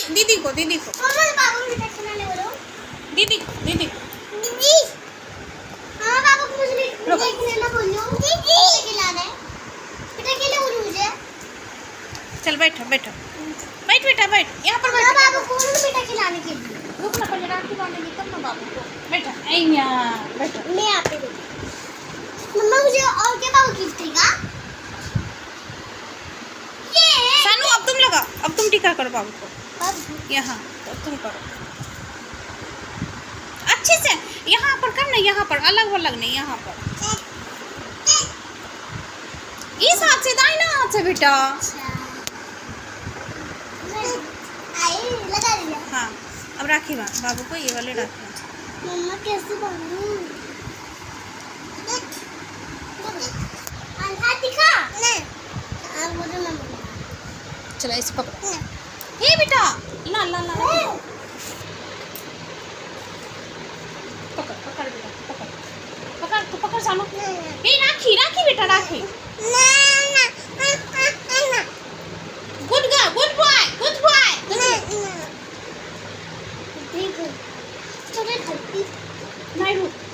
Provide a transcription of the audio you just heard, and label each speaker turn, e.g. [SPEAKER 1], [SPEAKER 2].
[SPEAKER 1] दीदी को दीदी को दीदी दीदी चल बैठो बैठो बैठ बेटा बैठ यहाँ पर बैठ
[SPEAKER 2] खिलाने के लिए
[SPEAKER 1] रुक ना पहले राखी बांधेगी तब ना बाबू को बैठा यहाँ बैठो
[SPEAKER 2] मैं यहाँ पे मम्मा मुझे और क्या बाबू गिफ्ट देगा
[SPEAKER 1] सानू अब तुम लगाओ अब तुम टीका करो बाबू को यहाँ तो तुम करो अच्छे से यहाँ पर कर ना यहाँ पर अलग अलग नहीं यहाँ पर इस हाथ से दाहिना हाथ से बेटा
[SPEAKER 2] लगा दिया
[SPEAKER 1] हाँ अब राखी बांध बाबू को ये वाले राखी
[SPEAKER 2] मम्मा कैसे बांधूं हाथ दिखा नहीं मुझे मम्मा
[SPEAKER 1] चलो इसे पकड़ो हे बेटा ला ला ला पकड़ पकड़ बेटा पकड़ पकड़ तो पकड़ सानू हे राखी राखी बेटा Rakhi good girl good boy good boy नहीं रुक